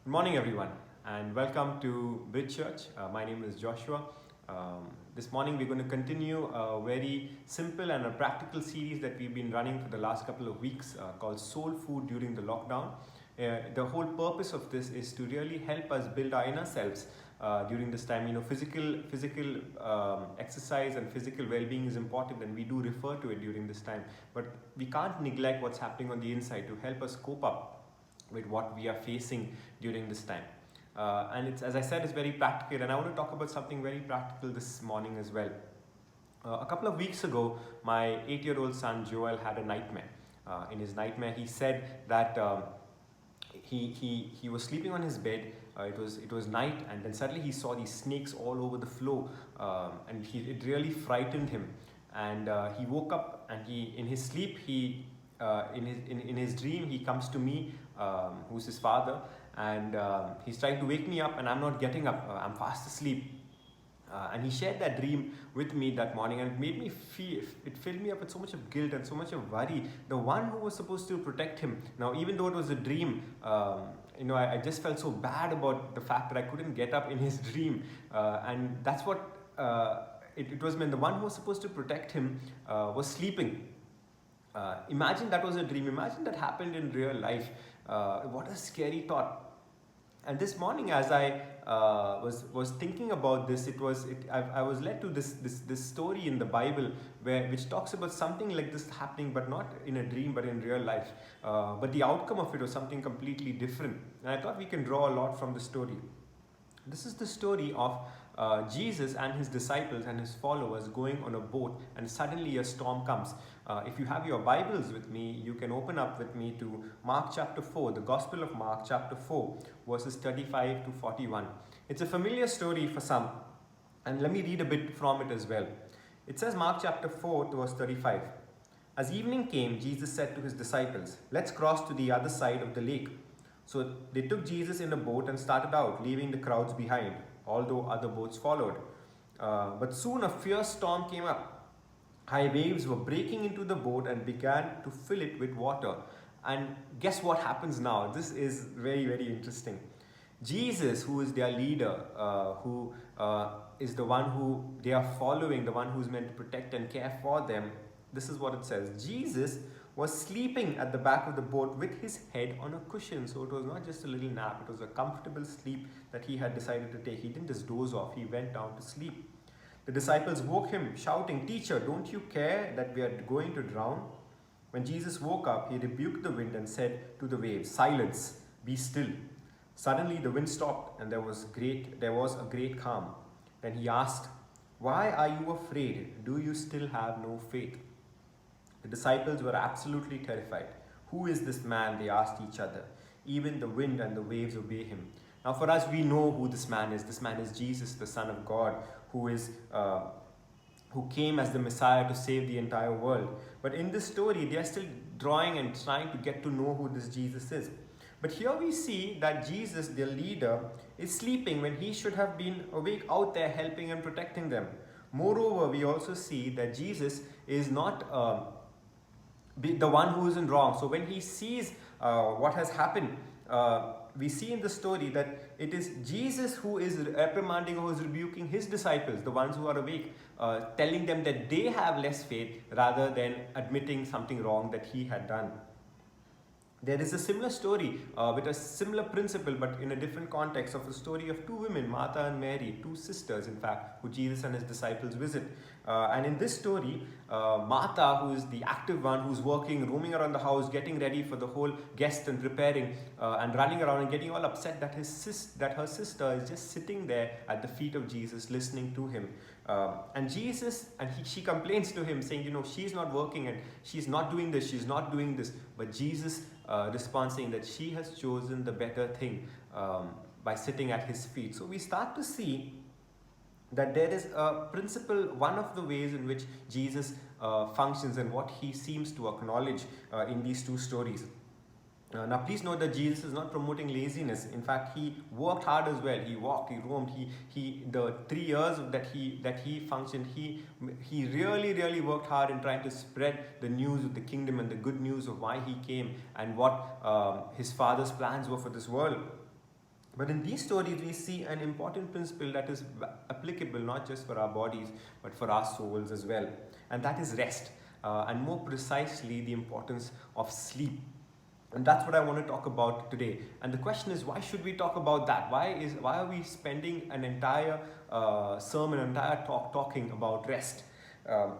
Good morning, everyone, and welcome to Bridge Church. My name is Joshua. This morning, we're going to continue a very simple and a practical series that we've been running for the last couple of weeks called Soul Food during the lockdown. The whole purpose of this is to really help us build our inner selves during this time. Physical exercise and physical well-being is important, and we do refer to it during this time. But we can't neglect what's happening on the inside to help us cope up with what we are facing during this time. And it's, as I said, it's very practical, and I want to talk about something very practical this morning as well. A couple of weeks ago, my 8-year-old son Joel had a nightmare. In his nightmare, he said that he was sleeping on his bed. It was night, and then suddenly he saw these snakes all over the floor, and it really frightened him. And he woke up, and in his sleep in his dream he comes to me, who's his father, and he's trying to wake me up, and I'm not getting up. I'm fast asleep. And he shared that dream with me that morning, and it filled me up with so much of guilt and so much of worry. The one who was supposed to protect him, now even though it was a dream, I just felt so bad about the fact that I couldn't get up in his dream, and that's what it was meant. The one who was supposed to protect him was sleeping. Imagine that was a dream. Imagine that happened in real life. What a scary thought. And this morning, as I was thinking about this, I was led to this story in the Bible which talks about something like this happening, but not in a dream, but in real life. But the outcome of it was something completely different. And I thought we can draw a lot from the story. This is the story of Jesus and his disciples and his followers going on a boat, and suddenly a storm comes. If you have your Bibles with me, you can open up with me to Mark chapter 4, the Gospel of Mark chapter 4, verses 35 to 41. It's a familiar story for some, and let me read a bit from it as well. It says, Mark chapter 4 verse 35. As evening came, Jesus said to his disciples, "Let's cross to the other side of the lake." So they took Jesus in a boat and started out, leaving the crowds behind, although other boats followed. But soon a fierce storm came up. High waves were breaking into the boat and began to fill it with water. And guess what happens now? This is very, very interesting. Jesus, who is their leader, who is the one who they are following, the one who's meant to protect and care for them, this is what it says. Jesus was sleeping at the back of the boat with his head on a cushion. So it was not just a little nap, it was a comfortable sleep that he had decided to take. He didn't just doze off, he went down to sleep. The disciples woke him, shouting, "Teacher, don't you care that we are going to drown?" When Jesus woke up, he rebuked the wind and said to the waves, "Silence, be still." Suddenly the wind stopped, and there was a great calm. Then he asked, "Why are you afraid? Do you still have no faith?" The disciples were absolutely terrified. "Who is this man?" they asked each other. "Even the wind and the waves obey him." Now for us, we know who this man is. This man is Jesus, the Son of God, who came as the Messiah to save the entire world. But in this story, they are still drawing and trying to get to know who this Jesus is. But here we see that Jesus, their leader, is sleeping when he should have been awake out there helping and protecting them. Moreover, we also see that Jesus is not the one who is in wrong. So when he sees what has happened, we see in the story that it is Jesus who is reprimanding, who is rebuking his disciples, the ones who are awake, telling them that they have less faith rather than admitting something wrong that he had done. There is a similar story with a similar principle, but in a different context, of a story of two women, Martha and Mary, two sisters, in fact, who Jesus and his disciples visit. And in this story, Martha, who is the active one, who's working, roaming around the house, getting ready for the whole guest and preparing, and running around and getting all upset that her sister is just sitting there at the feet of Jesus, listening to him. And she complains to him, saying, she's not working and she's not doing this, she's not doing this. But Jesus responds saying that she has chosen the better thing by sitting at his feet. So we start to see that there is a principle, one of the ways in which Jesus functions and what he seems to acknowledge in these two stories. Now please note that Jesus is not promoting laziness. In fact, he worked hard as well. He walked, he roamed, the 3 years that he functioned, he really worked hard in trying to spread the news of the kingdom and the good news of why he came and what his father's plans were for this world. But in these stories, we see an important principle that is applicable not just for our bodies, but for our souls as well. And that is rest. And more precisely, the importance of sleep. And that's what I want to talk about today. And the question is, why should we talk about that? Why are we spending an entire sermon, an entire talk talking about rest? Um,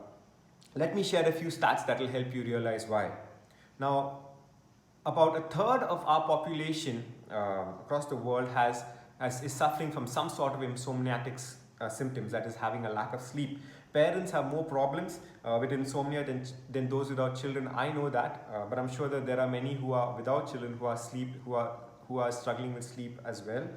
Let me share a few stats that will help you realize why. Now, about a third of our population across the world is suffering from some sort of insomniatic symptoms, that is, having a lack of sleep. Parents have more problems with insomnia than those without children. I know that, but I'm sure that there are many who are without children who are struggling with sleep as well.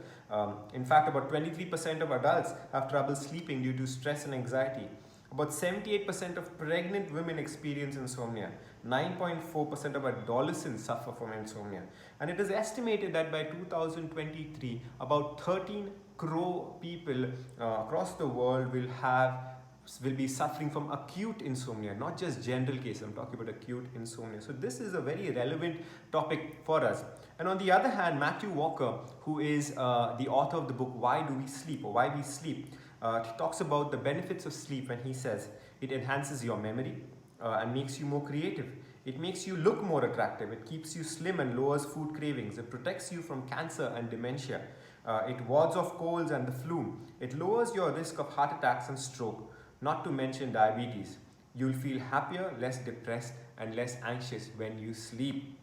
In fact, about 23% of adults have trouble sleeping due to stress and anxiety. About 78% of pregnant women experience insomnia. 9.4% of adolescents suffer from insomnia. And it is estimated that by 2023, about 13 crore people across the world will be suffering from acute insomnia, not just general cases. I'm talking about acute insomnia. So this is a very relevant topic for us. And on the other hand, Matthew Walker, who is the author of the book Why Do We Sleep, or Why We Sleep, he talks about the benefits of sleep when he says it enhances your memory and makes you more creative. It makes you look more attractive. It keeps you slim and lowers food cravings. It protects you from cancer and dementia. It wards off colds and the flu. It lowers your risk of heart attacks and stroke, not to mention diabetes. You'll feel happier, less depressed, and less anxious when you sleep.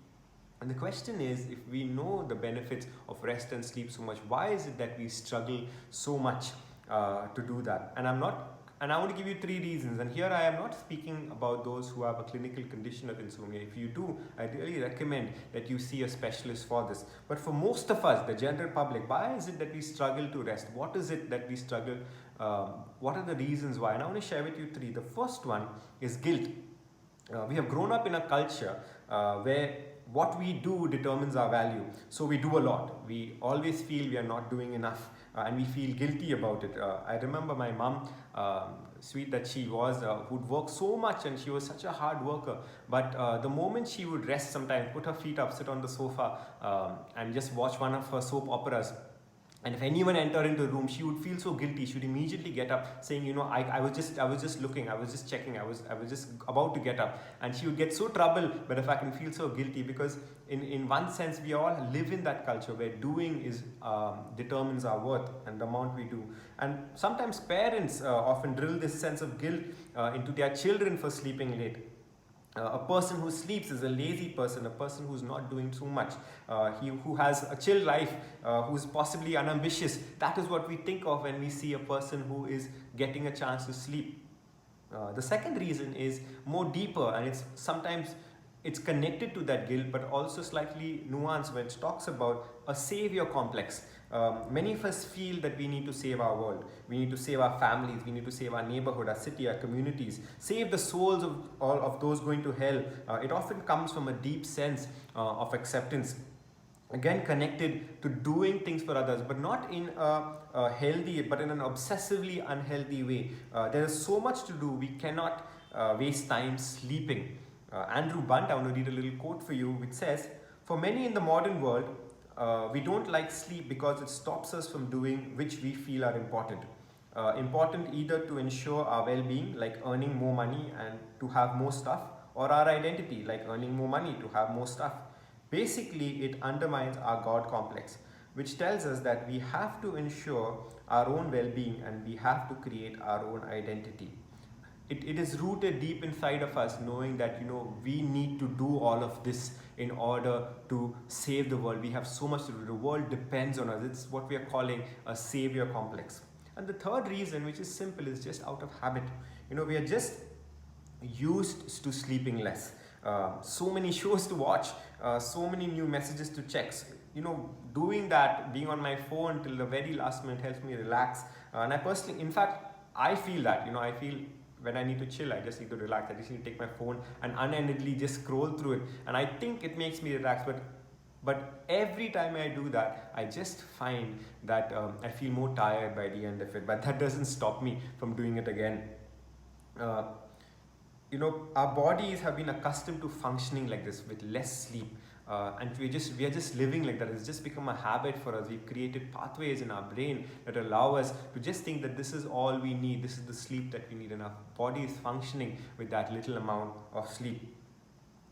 And the question is, if we know the benefits of rest and sleep so much, why is it that we struggle so much to do that? And I want to give you 3 reasons. And here I am not speaking about those who have a clinical condition of insomnia. If you do, I really recommend that you see a specialist for this. But for most of us, the general public, why is it that we struggle to rest? What is it that we struggle? What are the reasons why? And I want to share with you 3. The first one is guilt. We have grown up in a culture where what we do determines our value. So we do a lot. We always feel we are not doing enough, and we feel guilty about it. I remember my mom, sweet that she was, would work so much, and she was such a hard worker. But the moment she would rest sometimes, put her feet up, sit on the sofa, and just watch one of her soap operas, and if anyone entered into the room, she would feel so guilty. She would immediately get up, saying, I was just looking, I was just checking, I was just about to get up. And she would get so troubled by the fact and feel so guilty, because in one sense, we all live in that culture where doing determines our worth and the amount we do. And sometimes parents often drill this sense of guilt into their children for sleeping late. A person who sleeps is a lazy person, a person who's not doing too much, who has a chill life, who's possibly unambitious. That is what we think of when we see a person who is getting a chance to sleep. The second reason is more deeper, and it's connected to that guilt, but also slightly nuanced when it talks about a savior complex. Many of us feel that we need to save our world, we need to save our families, we need to save our neighborhood, our city, our communities, save the souls of all of those going to hell. It often comes from a deep sense of acceptance, again connected to doing things for others, but not in a healthy, but in an obsessively unhealthy way. There is so much to do, we cannot waste time sleeping. Andrew Bunt, I want to read a little quote for you, which says, "For many in the modern world, we don't like sleep because it stops us from doing which we feel are important. Important either to ensure our well-being, like earning more money and to have more stuff, or our identity, like earning more money to have more stuff. Basically, it undermines our God complex, which tells us that we have to ensure our own well-being and we have to create our own identity." It is rooted deep inside of us, knowing that we need to do all of this in order to save the world. We have so much to do. The world depends on us. It's what we are calling a savior complex. And the third reason, which is simple, is just out of habit. We are just used to sleeping less. So many shows to watch, so many new messages to check. Doing that, being on my phone till the very last minute helps me relax. And I personally, in fact, I feel that, I feel when I need to chill, I just need to relax. I just need to take my phone and unendingly just scroll through it. And I think it makes me relax. But every time I do that, I just find that I feel more tired by the end of it. But that doesn't stop me from doing it again. Our bodies have been accustomed to functioning like this with less sleep. and we are just living like that. It's just become a habit for us. We've created pathways in our brain that allow us to just think that this is all we need. This is the sleep that we need, and our body is functioning with that little amount of sleep.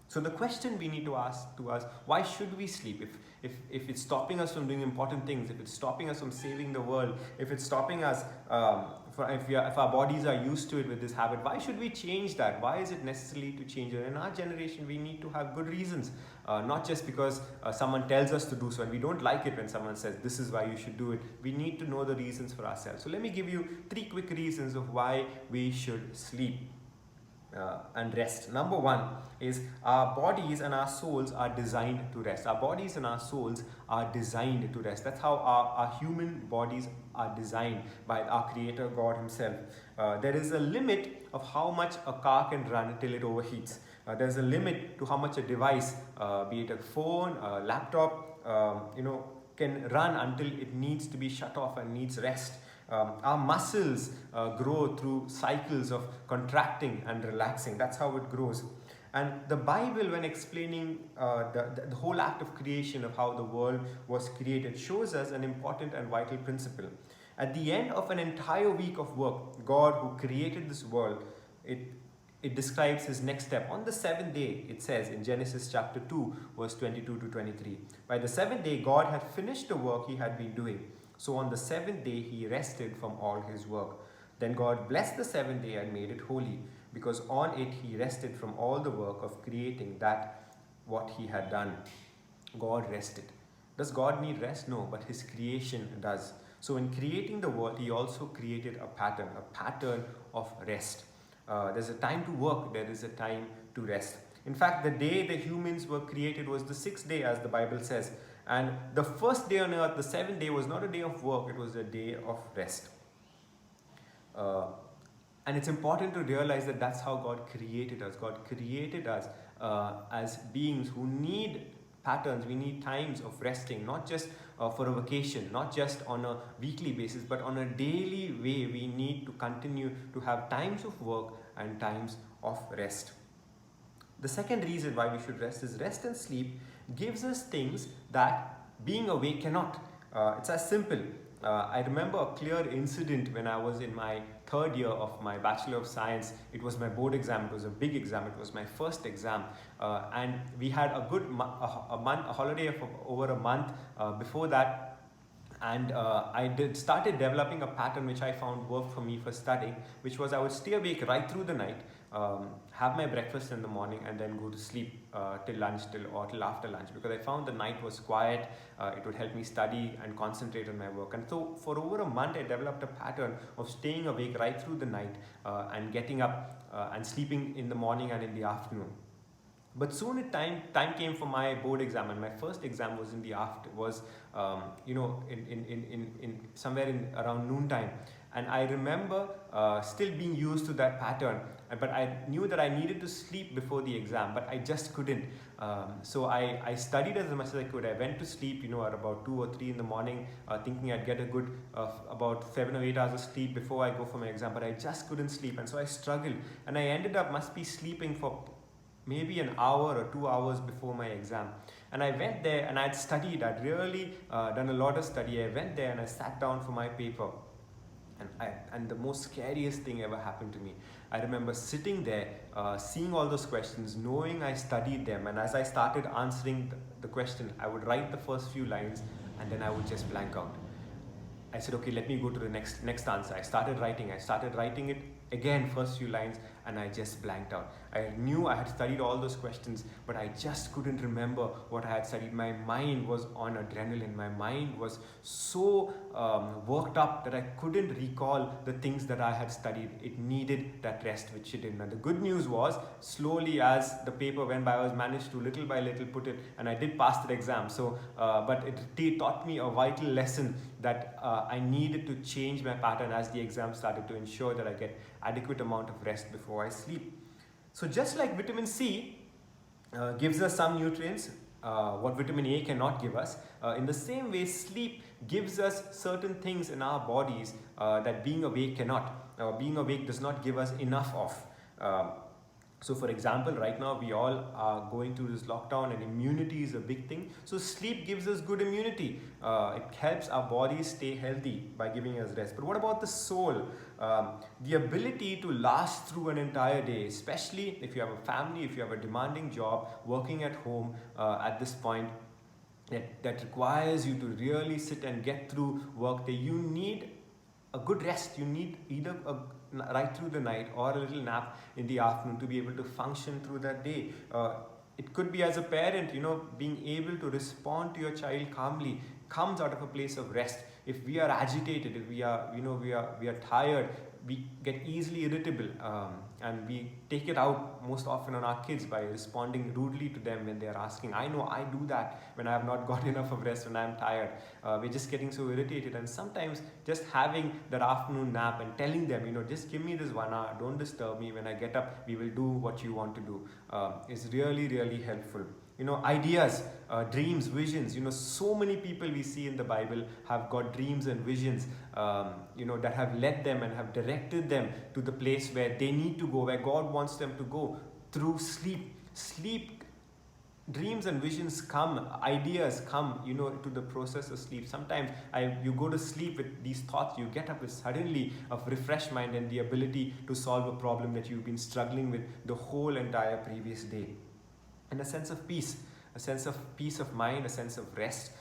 So the question we need to ask to us, why should we sleep? If it's stopping us from doing important things, if it's stopping us from saving the world, if it's stopping us, if our bodies are used to it with this habit, why should we change that? Why is it necessary to change it? In our generation, we need to have good reasons, not just because someone tells us to do so, and we don't like it when someone says, this is why you should do it. We need to know the reasons for ourselves. So let me give you 3 quick reasons of why we should sleep. And rest. Number 1 is our bodies and our souls are designed to rest. Our bodies and our souls are designed to rest. That's how our human bodies are designed by our creator God himself. There is a limit of how much a car can run till it overheats. There's a limit to how much a device, be it a phone, a laptop, can run until it needs to be shut off and needs rest. Our muscles grow through cycles of contracting and relaxing. That's how it grows. And the Bible, when explaining the whole act of creation, of how the world was created, shows us an important and vital principle. At the end of an entire week of work, God, who created this world, it describes his next step. On the 7th day, it says in Genesis chapter 2, verse 22 to 23, by the 7th day, God had finished the work he had been doing. So on the 7th day, he rested from all his work. Then God blessed the 7th day and made it holy, because on it he rested from all the work of creating what he had done. God rested. Does God need rest? No, but his creation does. So in creating the world, he also created a pattern of rest. There's a time to work, there is a time to rest. In fact, the day the humans were created was the 6th day, as the Bible says. And the first day on earth, the 7th day, was not a day of work, it was a day of rest. And it's important to realize that that's how God created us. God created us as beings who need patterns. We need times of resting, not just for a vacation, not just on a weekly basis, but on a daily way. We need to continue to have times of work and times of rest. The second reason why we should rest is rest and sleep gives us things that being awake cannot. It's as simple. I remember a clear incident when I was in my 3rd year of my Bachelor of Science. It was my board exam. It was a big exam. It was my first exam. And we had a good a holiday of over a month before that. And I started developing a pattern which I found worked for me for studying, which was I would stay awake right through the night, have my breakfast in the morning, and then go to sleep till lunch till after lunch, because I found the night was quiet. It would help me study and concentrate on my work. And so for over a month, I developed a pattern of staying awake right through the night and getting up and sleeping in the morning and in the afternoon. But soon time came for my board exam, and my first exam was in the in somewhere in around noontime. And I remember still being used to that pattern, but I knew that I needed to sleep before the exam, but I just couldn't. So I studied as much as I could. I went to sleep, at about 2 or 3 in the morning, thinking I'd get a good about 7 or 8 hours of sleep before I go for my exam, but I just couldn't sleep, and so I struggled, and I ended up must be sleeping for maybe an hour or 2 hours before my exam. And I went there and I'd studied. I'd really done a lot of study. I went there and I sat down for my paper. And the most scariest thing ever happened to me. I remember sitting there, seeing all those questions, knowing I studied them. And as I started answering the question, I would write the first few lines and then I would just blank out. I said, okay, let me go to the next answer. I started writing it again, first few lines, and I just blanked out. I knew I had studied all those questions, but I just couldn't remember what I had studied. My mind was on adrenaline. My mind was so worked up that I couldn't recall the things that I had studied. It needed that rest, which it didn't. And the good news was, slowly as the paper went by, I was managed to little by little put it, and I did pass the exam. So, but it taught me a vital lesson that I needed to change my pattern as the exam started, to ensure that I get adequate amount of rest before I sleep. So just like vitamin C gives us some nutrients, what vitamin A cannot give us, in the same way sleep gives us certain things in our bodies that being awake cannot. Being awake does not give us enough of. So, for example, right now we all are going through this lockdown, and immunity is a big thing. So, sleep gives us good immunity. It helps our bodies stay healthy by giving us rest. But what about the soul? The ability to last through an entire day, especially if you have a family, if you have a demanding job, working at home at this point, that requires you to really sit and get through work day. You need a good rest. You need either right through the night or a little nap in the afternoon to be able to function through that day. It could be as a parent, being able to respond to your child calmly comes out of a place of rest. If we are agitated, if we are, we are tired, we get easily irritable, and we take it out most often on our kids by responding rudely to them when they are asking. I know I do that when I have not got enough of rest, when I am tired. We're just getting so irritated, and sometimes just having that afternoon nap and telling them, just give me this 1 hour, don't disturb me. When I get up, we will do what you want to do, is really, really helpful. Ideas, dreams, visions. So many people we see in the Bible have got dreams and visions, that have led them and have directed them to the place where they need to go, where God wants them to go through sleep. Dreams and visions come, ideas come, to the process of sleep. Sometimes you go to sleep with these thoughts, you get up with suddenly a refreshed mind and the ability to solve a problem that you've been struggling with the whole entire previous day. And a sense of peace of mind, a sense of rest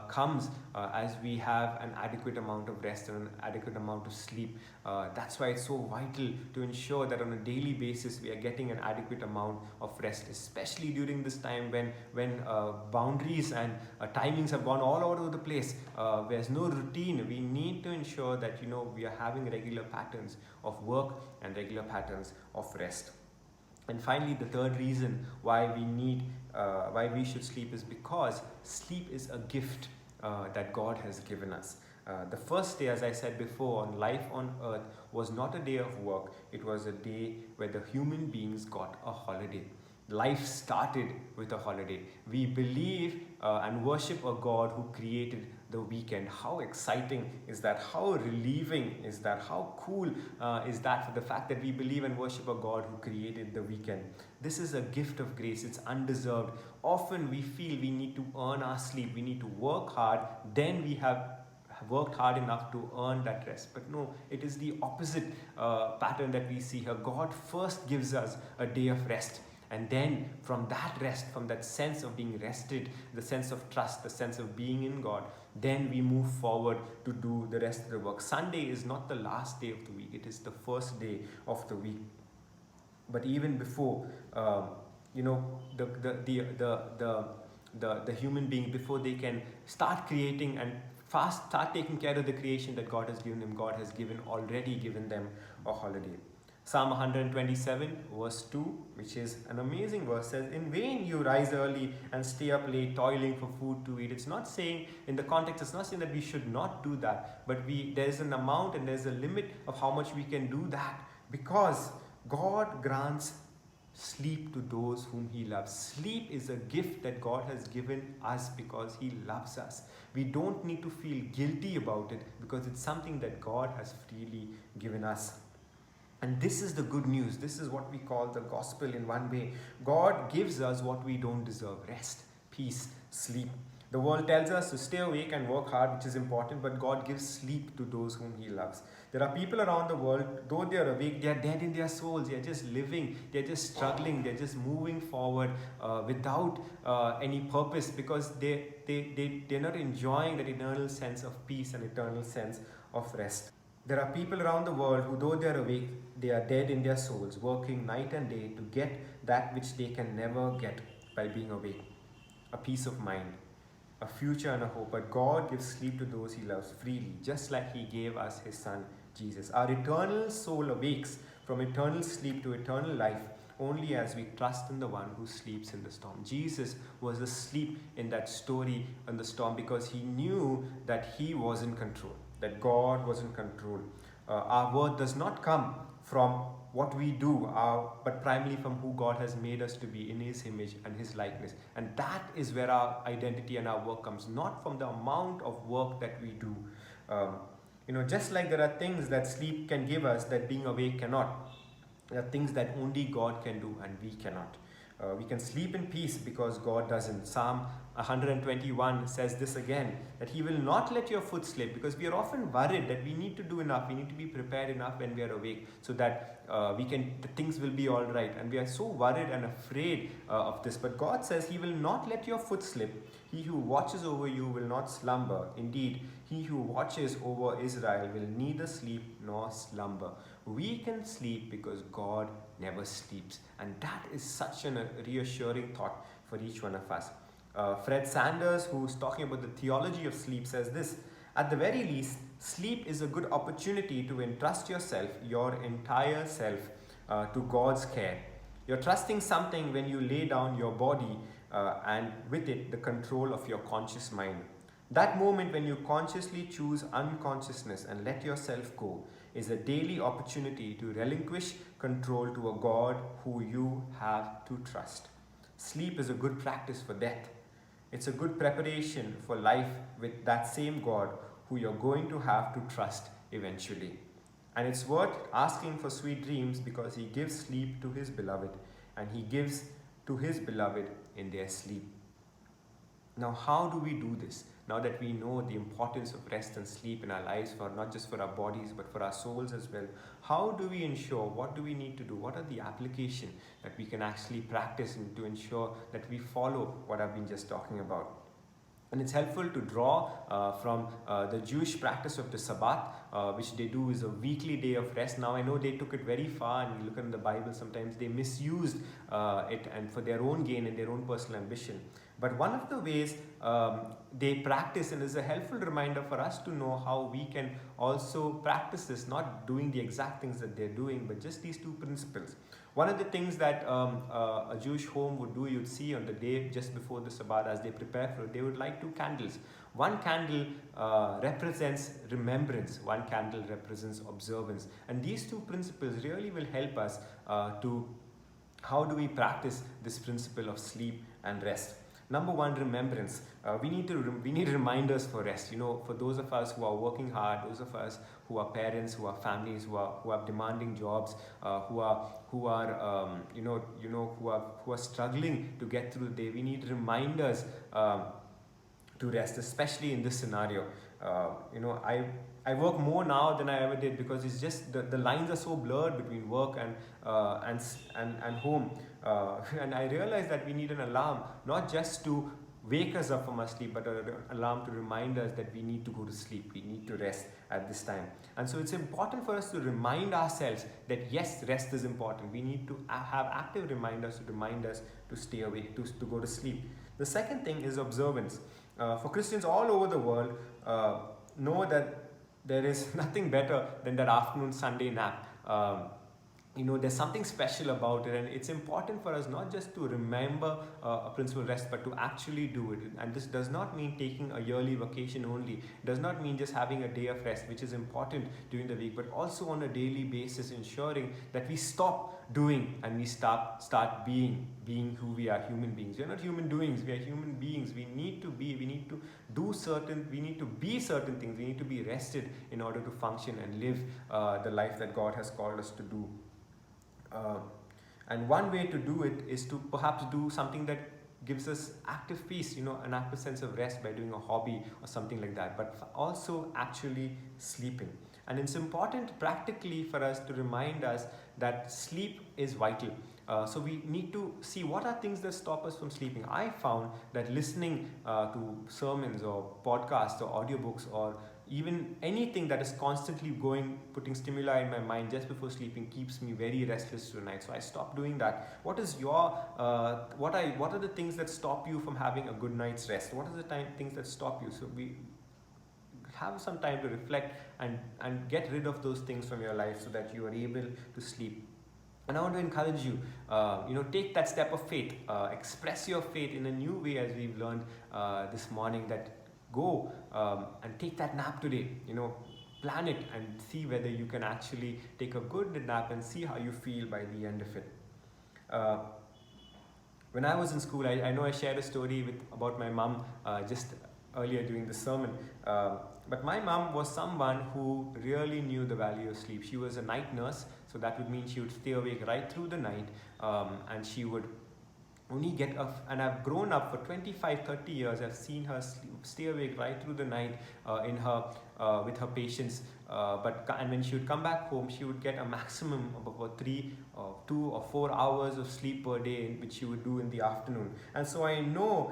comes as we have an adequate amount of rest and an adequate amount of sleep. That's why it's so vital to ensure that on a daily basis we are getting an adequate amount of rest, especially during this time when boundaries and timings have gone all over the place. There's no routine. We need to ensure that we are having regular patterns of work and regular patterns of rest. And finally, the third reason why we should sleep is because sleep is a gift that God has given us. The first day, as I said before, on life on earth was not a day of work. It was a day where the human beings got a holiday. Life started with a holiday. We believe and worship a God who created the weekend. How exciting is that? How relieving is that? How cool is that, for the fact that we believe and worship a God who created the weekend? This is a gift of grace. It's undeserved. Often we feel we need to earn our sleep. We need to work hard. Then we have worked hard enough to earn that rest. But no, it is the opposite pattern that we see here. God first gives us a day of rest. And then from that rest, from that sense of being rested, the sense of trust, the sense of being in God, then we move forward to do the rest of the work. Sunday is not the last day of the week. It is the first day of the week. But even before, the human being, before they can start creating and start taking care of the creation that God has given them, God has already given them a holiday. Psalm 127 verse 2, which is an amazing verse, says, "In vain you rise early and stay up late, toiling for food to eat." It's not saying, in the context, it's not saying that we should not do that, but there's an amount and there's a limit of how much we can do that, because God grants sleep to those whom He loves. Sleep is a gift that God has given us because He loves us. We don't need to feel guilty about it, because it's something that God has freely given us. And this is the good news. This is what we call the gospel in one way. God gives us what we don't deserve: rest, peace, sleep. The world tells us to stay awake and work hard, which is important, but God gives sleep to those whom He loves. There are people around the world, though they are awake, they are dead in their souls. They are just living, they are just struggling, they are just moving forward without any purpose, because they're not enjoying that eternal sense of peace and eternal sense of rest. There are people around the world who, though they are awake, they are dead in their souls, working night and day to get that which they can never get by being awake: a peace of mind, a future and a hope. But God gives sleep to those He loves freely, just like He gave us His Son, Jesus. Our eternal soul awakes from eternal sleep to eternal life only as we trust in the one who sleeps in the storm. Jesus was asleep in that story, in the storm, because He knew that He was in control, that God was in control. Our worth does not come from what we do, but primarily from who God has made us to be, in His image and His likeness. And that is where our identity and our work comes, not from the amount of work that we do. Just like there are things that sleep can give us that being awake cannot. There are things that only God can do and we cannot. We can sleep in peace because God doesn't. Psalm 121 says this again, that He will not let your foot slip, because we are often worried that we need to do enough, we need to be prepared enough when we are awake, so that the things will be all right. And we are so worried and afraid of this. But God says He will not let your foot slip. He who watches over you will not slumber. Indeed, He who watches over Israel will neither sleep nor slumber. We can sleep because God never sleeps. And that is such a reassuring thought for each one of us. Fred Sanders, who's talking about the theology of sleep, says this: at the very least, sleep is a good opportunity to entrust yourself, your entire self, to God's care. You're trusting something when you lay down your body and with it the control of your conscious mind. That moment when you consciously choose unconsciousness and let yourself go is a daily opportunity to relinquish control to a God who you have to trust. Sleep is a good practice for death. It's a good preparation for life with that same God who you're going to have to trust eventually. And it's worth asking for sweet dreams, because He gives sleep to His beloved, and He gives to His beloved in their sleep. Now, how do we do this? Now that we know the importance of rest and sleep in our lives, for not just for our bodies but for our souls as well, how do we ensure? What do we need to do? What are the applications that we can actually practice to ensure that we follow what I've been just talking about? And it's helpful to draw from the Jewish practice of the Sabbath, which they do is a weekly day of rest. Now, I know they took it very far, and we look in the Bible, sometimes they misused it and for their own gain and their own personal ambition. But one of the ways they practice, and is a helpful reminder for us to know how we can also practice this, not doing the exact things that they're doing, but just these two principles. One of the things that a Jewish home would do, you'd see on the day just before the Sabbath, as they prepare for it, they would light 2 candles. One candle represents remembrance, one candle represents observance. And these two principles really will help us to how do we practice this principle of sleep and rest. Number one, remembrance. We need reminders for rest. For those of us who are working hard, those of us who are parents, who are families, who are demanding jobs, who are struggling to get through the day. We need reminders to rest, especially in this scenario. I work more now than I ever did, because it's just the lines are so blurred between work and home. And I realized that we need an alarm, not just to wake us up from our sleep, but an alarm to remind us that we need to go to sleep, we need to rest at this time. And so it's important for us to remind ourselves that yes, rest is important. We need to have active reminders to remind us to stay awake, to go to sleep. The second thing is observance. For Christians all over the world, know that there is nothing better than that afternoon Sunday nap. There's something special about it, and it's important for us not just to remember a principle of rest, but to actually do it. And this does not mean taking a yearly vacation only. It does not mean just having a day of rest, which is important during the week, but also on a daily basis, ensuring that we stop doing and we start being who we are, human beings. We are not human doings, we are human beings. We need to be certain things. We need to be rested in order to function and live the life that God has called us to do. And one way to do it is to perhaps do something that gives us active peace, an active sense of rest by doing a hobby or something like that, but also actually sleeping. And it's important practically for us to remind us that sleep is vital. So we need to see what are things that stop us from sleeping. I found that listening to sermons or podcasts or audiobooks or even anything that is constantly putting stimuli in my mind just before sleeping keeps me very restless tonight. So I stopped doing that. What are the things that stop you from having a good night's rest? What are the things that stop you? So we have some time to reflect and get rid of those things from your life so that you are able to sleep. And I want to encourage you, take that step of faith, express your faith in a new way, as we've learned this morning, that go and take that nap today. Plan it and see whether you can actually take a good nap and see how you feel by the end of it. When I was in school, I know I shared a story about my mom just earlier during the sermon. But my mom was someone who really knew the value of sleep. She was a night nurse, so that would mean she would stay awake right through the night, and she would only get up. And I've grown up for 25-30 years. I've seen her stay awake right through the night in her with her patients. And when she would come back home, she would get a maximum of about 2 or 4 hours of sleep per day, which she would do in the afternoon. And so I know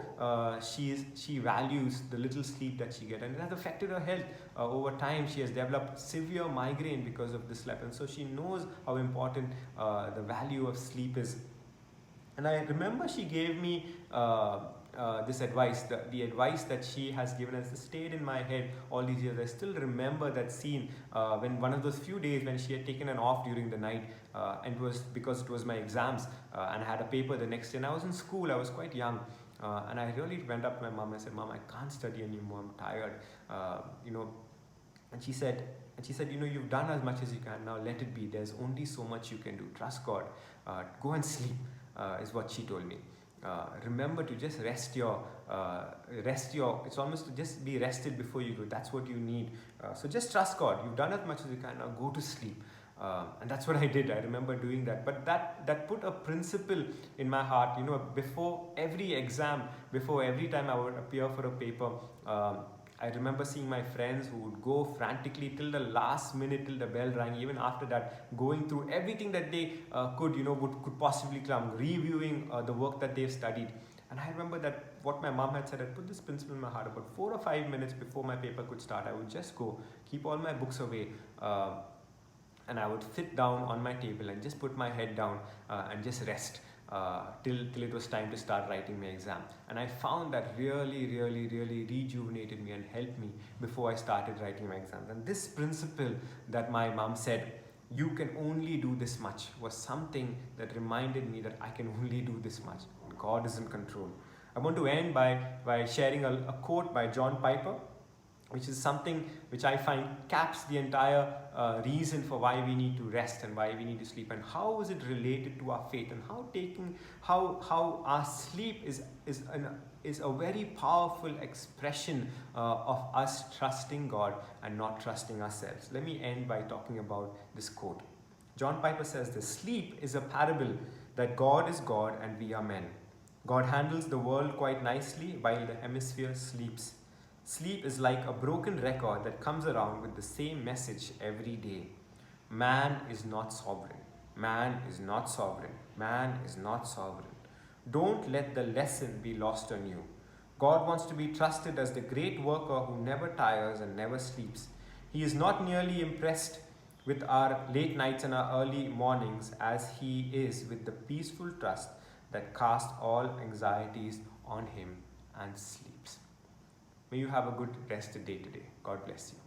she values the little sleep that she gets, and it has affected her health. Over time, she has developed severe migraine because of this sleep, and so she knows how important the value of sleep is. And I remember she gave me this advice, the advice that she has given us stayed in my head all these years. I still remember that scene when one of those few days when she had taken an off during the night, and it was because it was my exams, and I had a paper the next day, and I was in school. I was quite young, and I really went up to my mom and said, "Mom, I can't study anymore. I'm tired." You know, and she said, "You've done as much as you can. Now let it be. There's only so much you can do. Trust God. Go and sleep." Is what she told me. Remember to just rest your, it's almost to just be rested before you go. That's what you need. So just trust God. You've done as much as you can. Now go to sleep. And that's what I did. I remember doing that. But that put a principle in my heart. Before every exam, before every time I would appear for a paper, I remember seeing my friends who would go frantically till the last minute, till the bell rang. Even after that, going through everything that they could possibly come, reviewing the work that they've studied. And I remember that what my mom had said, I put this principle in my heart. About 4 or 5 minutes before my paper could start, I would just go, keep all my books away, and I would sit down on my table and just put my head down and just rest. Till it was time to start writing my exam. And I found that really rejuvenated me and helped me before I started writing my exams. And this principle that my mom said, "You can only do this much," was something that reminded me that I can only do this much. God is in control. I want to end by sharing a quote by John Piper, which is something which I find caps the entire reason for why we need to rest and why we need to sleep, and how is it related to our faith, and how our sleep is a very powerful expression of us trusting God and not trusting ourselves. Let me end by talking about this quote. John Piper says this: "Sleep is a parable that God is God and we are men. God handles the world quite nicely while the hemisphere sleeps. Sleep is like a broken record that comes around with the same message every day. Man is not sovereign. Man is not sovereign. Man is not sovereign. Don't let the lesson be lost on you. God wants to be trusted as the great worker who never tires and never sleeps. He is not nearly impressed with our late nights and our early mornings as he is with the peaceful trust that casts all anxieties on him and sleeps." May you have a good rested day today. God bless you.